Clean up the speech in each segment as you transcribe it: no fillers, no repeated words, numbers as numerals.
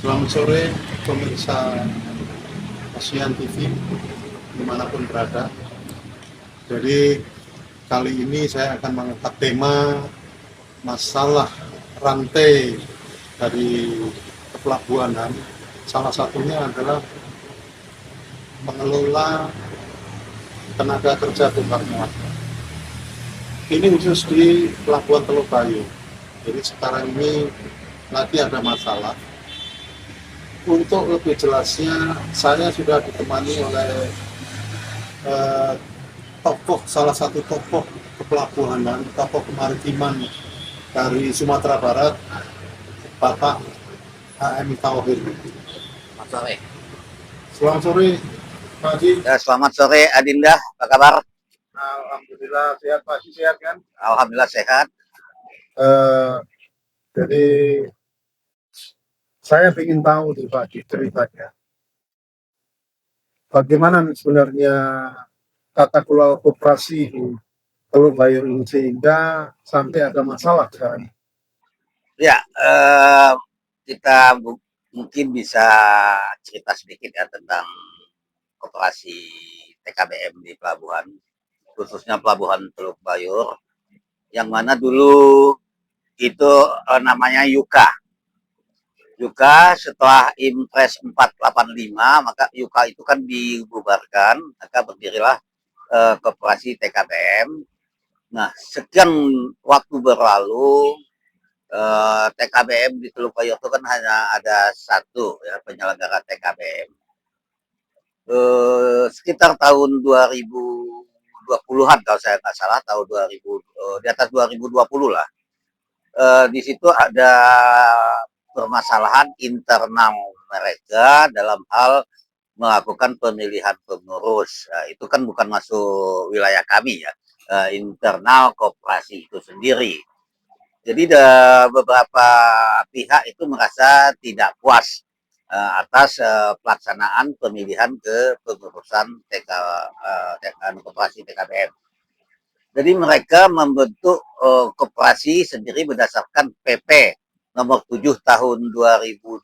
Selamat sore pemirsa Asian TV dimanapun berada. Jadi kali ini saya akan mengangkat tema masalah rantai dari kepelabuhanan. Salah satunya adalah mengelola tenaga kerja tunggal muat. Ini khusus di Pelabuhan Teluk Bayu. Jadi sekarang ini lagi ada masalah. Untuk lebih jelasnya, saya sudah ditemani oleh eh, salah satu tokoh kepelabuhanan, tokoh kemaritiman dari Sumatera Barat, Bapak HM Tauhid. Selamat sore. Selamat sore, Pak Haji. Ya, selamat sore Adinda, apa kabar? Alhamdulillah sehat, Pak Haji, sehat kan? Alhamdulillah sehat. Eh, jadi saya ingin tahu nih Pak Haji ceritanya. Bagaimana sebenarnya tata kelola koperasi di Teluk Bayu ini sehingga sampai ada masalah sekarang? Ya, kita mungkin bisa cerita sedikit ya tentang koperasi TKBM di pelabuhan, khususnya pelabuhan Teluk Bayur, yang mana dulu itu namanya Yuka. Yuka setelah Impres 485, maka Yuka itu kan dibubarkan, maka berdirilah koperasi TKBM. Nah, sekian waktu berlalu, TKBM di Teluk Bayur itu kan hanya ada satu ya penyelenggara TKBM. Sekitar tahun 2020-an kalau saya nggak salah, tahun 2000, di atas 2020 lah. Di situ ada permasalahan internal mereka dalam hal melakukan pemilihan pengurus. Itu kan bukan masuk wilayah kami ya, internal koperasi itu sendiri. Jadi beberapa pihak itu merasa tidak puas atas pelaksanaan pemilihan ke pengurusan koperasi TKBM. Jadi mereka membentuk koperasi sendiri berdasarkan PP nomor 7 tahun 2021.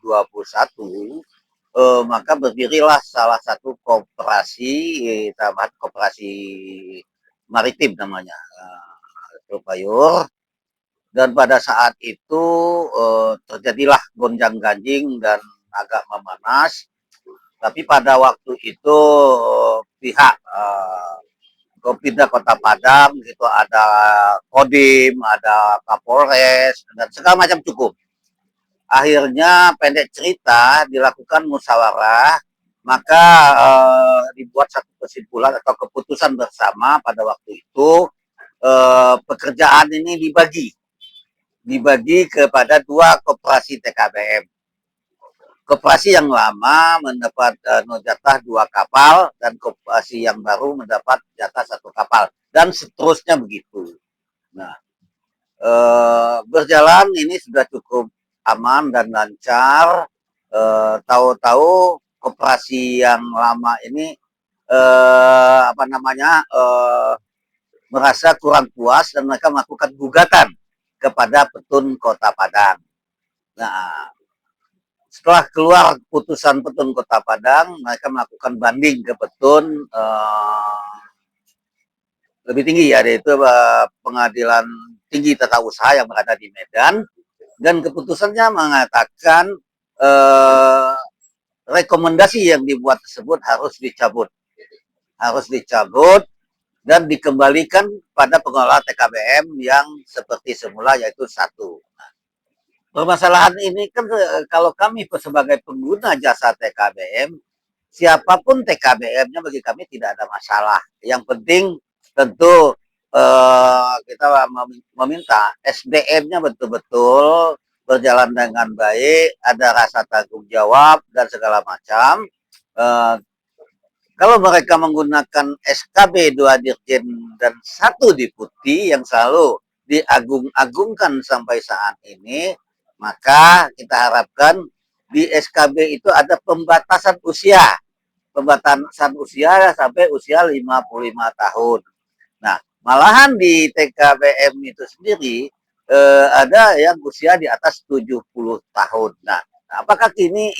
Maka berdirilah salah satu koperasi, tambahan koperasi maritim namanya, Teluk Bayur. Dan pada saat itu terjadilah gonjang-ganjing dan agak memanas. Tapi pada waktu itu pihak Kopinda Kota Padang gitu, ada Kodim, ada Kapolres dan segala macam cukup. Akhirnya pendek cerita dilakukan musyawarah, maka dibuat satu kesimpulan atau keputusan bersama pada waktu itu, pekerjaan ini dibagi kepada dua koperasi TKBM. Koperasi yang lama mendapat jatah 2 kapal dan koperasi yang baru mendapat jatah 1 kapal dan seterusnya begitu. Nah, berjalan ini sudah cukup aman dan lancar. Tahu-tahu koperasi yang lama ini merasa kurang puas dan mereka melakukan gugatan kepada Petun Kota Padang. Nah, setelah keluar putusan Petun Kota Padang, mereka melakukan banding ke Petun lebih tinggi, yaitu Pengadilan Tinggi Tata Usaha yang berada di Medan, dan keputusannya mengatakan rekomendasi yang dibuat tersebut harus dicabut dan dikembalikan pada pengelola TKBM yang seperti semula, yaitu satu. Permasalahan ini kan kalau kami sebagai pengguna jasa TKBM, siapapun TKBM-nya bagi kami tidak ada masalah. Yang penting tentu kita meminta SDM-nya betul-betul berjalan dengan baik, ada rasa tanggung jawab dan segala macam. Kalau mereka menggunakan SKB 2 Dirjen dan 1 Deputi yang selalu diagung-agungkan sampai saat ini, maka kita harapkan di SKB itu ada pembatasan usia. Pembatasan usia sampai usia 55 tahun. Nah, malahan di TKBM itu sendiri ada yang usia di atas 70 tahun. Nah, Apakah ini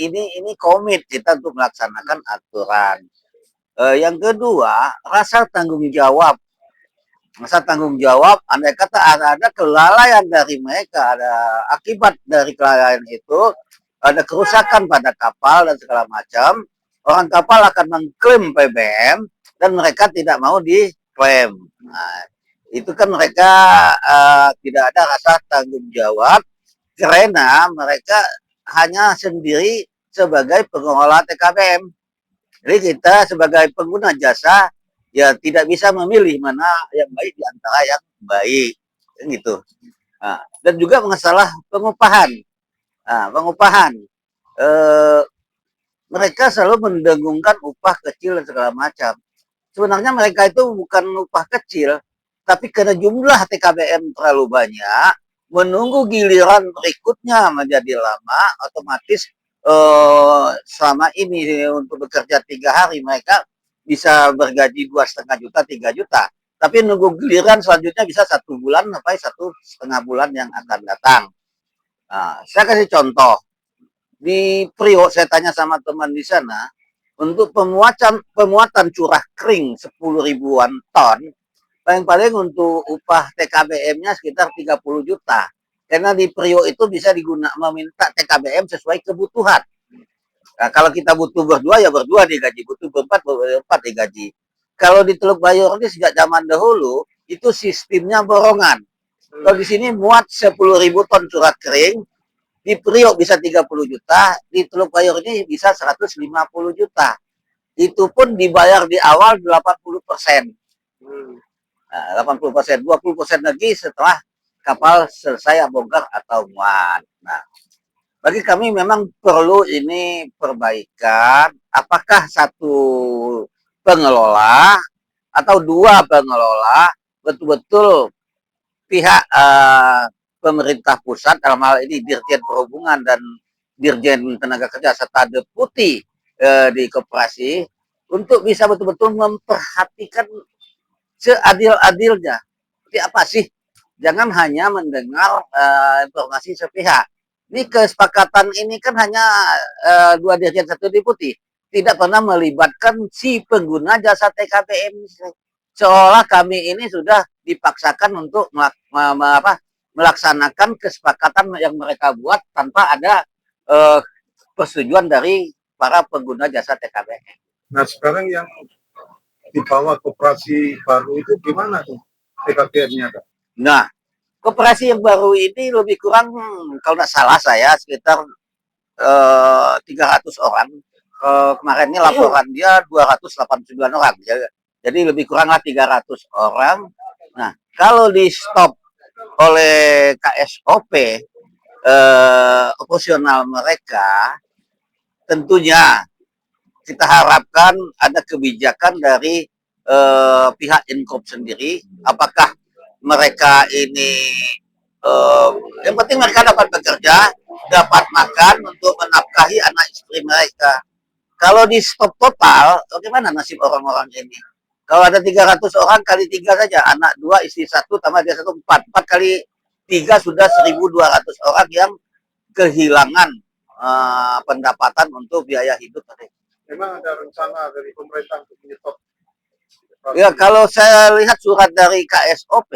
komit kita untuk melaksanakan aturan? Yang kedua, rasa tanggung jawab. Rasa tanggung jawab, andai kata ada kelalaian dari mereka, ada akibat dari kelalaian itu, ada kerusakan pada kapal dan segala macam, orang kapal akan mengklaim PBM dan mereka tidak mau diklaim. Nah, itu kan mereka tidak ada rasa tanggung jawab karena mereka hanya sendiri sebagai pengelola TKBM. Jadi kita sebagai pengguna jasa ya tidak bisa memilih mana yang baik di antara yang baik, kan gitu. Nah, dan juga masalah pengupahan. Nah, pengupahan, eh, mereka selalu mendengungkan upah kecil dan segala macam. Sebenarnya mereka itu bukan upah kecil, tapi karena jumlah TKBM terlalu banyak, menunggu giliran berikutnya menjadi lama, otomatis selama ini untuk bekerja 3 hari mereka bisa bergaji 2,5 juta, 3 juta. Tapi nunggu giliran selanjutnya bisa 1 bulan sampai 1,5 bulan yang akan datang. Nah, saya kasih contoh di Priok, saya tanya sama teman di sana, untuk pemuatan curah kering 10 ribuan ton, paling-paling untuk upah TKBM-nya sekitar 30 juta. Karena di Priok itu bisa meminta TKBM sesuai kebutuhan. Nah, kalau kita butuh berdua ya berdua digaji, butuh berempat digaji. Kalau di Teluk Bayur ini sejak zaman dahulu itu sistemnya borongan. Kalau di sini muat 10 ribu ton curah kering, di Priok bisa 30 juta, di Teluk Bayur ini bisa 150 juta. Itu pun dibayar di awal 80%. Nah, 80%, 20% lagi setelah kapal selesai bongkar atau muat. Nah, bagi kami memang perlu ini perbaikan. Apakah satu pengelola atau dua pengelola betul-betul pihak pemerintah pusat dalam hal ini Dirjen Perhubungan dan Dirjen Tenaga Kerja serta deputi di koperasi untuk bisa betul-betul memperhatikan seadil-adilnya. Seperti apa sih? Jangan hanya mendengar informasi sepihak. Ini kesepakatan ini kan hanya dua dirjen satu deputi, tidak pernah melibatkan si pengguna jasa TKBM. Seolah kami ini sudah dipaksakan untuk melaksanakan kesepakatan yang mereka buat tanpa ada persetujuan dari para pengguna jasa TKBM. Nah sekarang yang di bawah koperasi baru itu gimana tuh TKBM-nya? Nah, koperasi yang baru ini lebih kurang kalau tidak salah saya sekitar 300 orang. Kemarin ini laporan dia 289 orang. Jadi lebih kuranglah 300 orang. Nah, kalau di stop oleh KSOP operasional mereka, tentunya kita harapkan ada kebijakan dari pihak Inkrop sendiri. Apakah mereka ini yang penting mereka dapat bekerja, dapat makan untuk menafkahi anak istri mereka. Kalau di stop total, bagaimana nasib orang-orang ini? Kalau ada 300 orang kali 3 saja, anak 2, istri 1, tambah dia 1, 4. 4 kali 3 sudah 1.200 orang yang kehilangan pendapatan untuk biaya hidup. Memang ada rencana dari pemerintah untuk menyetop? Ya, kalau saya lihat surat dari KSOP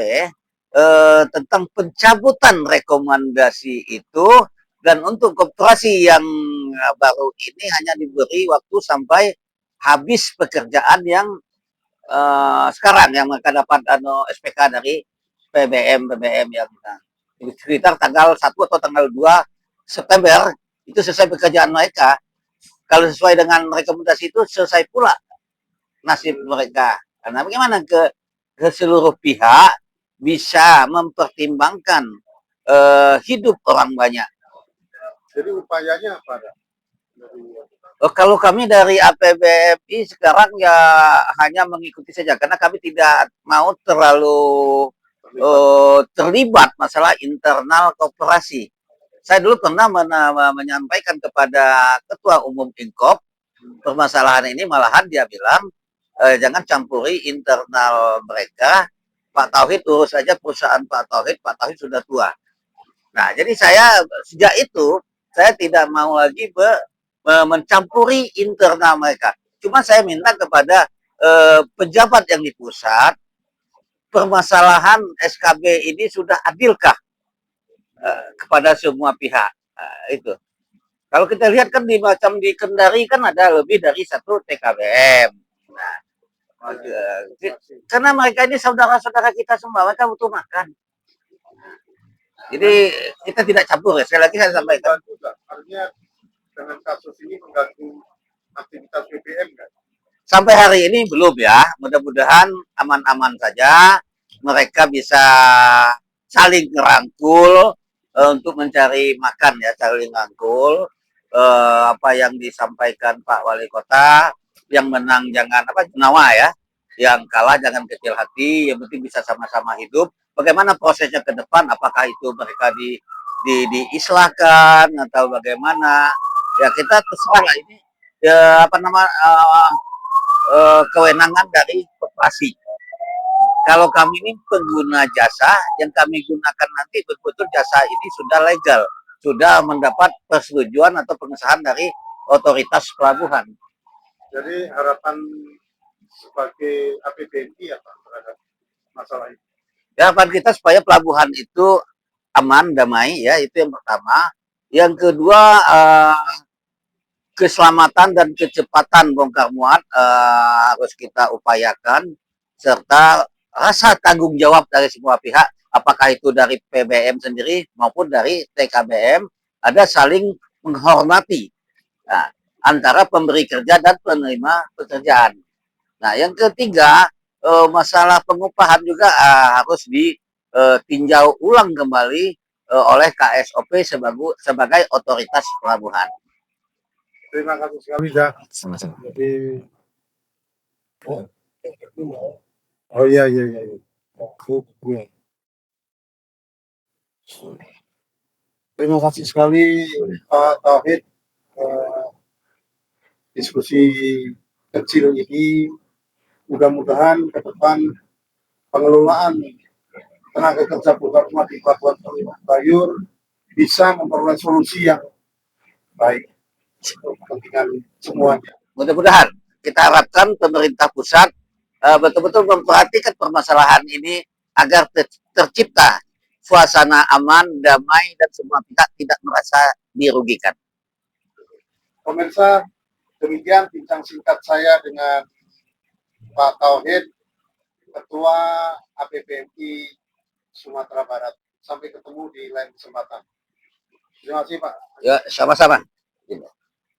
tentang pencabutan rekomendasi itu, dan untuk koperasi yang baru ini hanya diberi waktu sampai habis pekerjaan yang sekarang yang mereka dapat SPK dari PBM yang sekitar tanggal 1 atau tanggal 2 September itu selesai pekerjaan mereka. Kalau sesuai dengan rekomendasi itu selesai pula nasib mereka. Karena bagaimana ke seluruh pihak bisa mempertimbangkan hidup orang banyak. Jadi upayanya apa? Kalau kami dari APBMI sekarang ya hanya mengikuti saja karena kami tidak mau terlalu terlibat masalah internal koperasi. Saya dulu pernah menyampaikan kepada Ketua Umum Inkrop permasalahan ini, malahan dia bilang jangan campuri internal mereka. Pak Tauhid urus saja perusahaan Pak Tauhid sudah tua. Nah, jadi saya sejak itu saya tidak mau lagi mencampuri internal mereka. Cuma saya minta kepada pejabat yang di pusat, permasalahan SKB ini sudah adilkah kepada semua pihak. Itu. Kalau kita lihat kan di Kendari kan ada lebih dari 1 TKBM. Nah, karena mereka ini saudara-saudara kita semua, mereka butuh makan. Jadi kita tidak campur ya. Sekali lagi saya sampaikan. Artinya dengan kasus ini mengganggu aktivitas BBM kan? Sampai hari ini belum ya. Mudah-mudahan aman-aman saja. Mereka bisa saling ngerangkul untuk mencari makan ya, saling rangkul. Apa yang disampaikan Pak Wali Kota, yang menang jangan junawa ya, yang kalah jangan kecil hati, yang penting bisa sama-sama hidup. Bagaimana prosesnya ke depan, apakah itu mereka diislahkan atau bagaimana, ya kita terserah lah ini ya, kewenangan dari koperasi. Kalau kami ini pengguna jasa, yang kami gunakan nanti betul-betul jasa ini sudah legal, sudah mendapat persetujuan atau pengesahan dari otoritas pelabuhan. Jadi harapan sebagai APBNI apa terhadap masalah ini? Harapan kita supaya pelabuhan itu aman, damai ya, itu yang pertama. Yang kedua, keselamatan dan kecepatan bongkar muat harus kita upayakan, serta rasa tanggung jawab dari semua pihak, apakah itu dari PBM sendiri maupun dari TKBM, ada saling menghormati antara pemberi kerja dan penerima pekerjaan. Nah, yang ketiga, masalah pengupahan juga harus ditinjau ulang kembali oleh KSOP sebagai otoritas pelabuhan. Terima kasih sekali ya. Sama-sama. Jadi, oh iya. Terima kasih sekali Pak Tauhid, diskusi kecil ini. Mudah-mudahan ke depan pengelolaan tenaga kerja bongkar muat di Pelabuhan Bayur bisa memperoleh solusi yang baik untuk kepentingan semuanya. Mudah-mudahan kita harapkan pemerintah pusat betul-betul memperhatikan permasalahan ini agar tercipta suasana aman, damai, dan semua pihak tidak merasa dirugikan. Pemirsa, demikian bincang singkat saya dengan Pak Tauhid, Ketua APBNI Sumatera Barat. Sampai ketemu di lain kesempatan. Terima kasih Pak. Ya, sama-sama.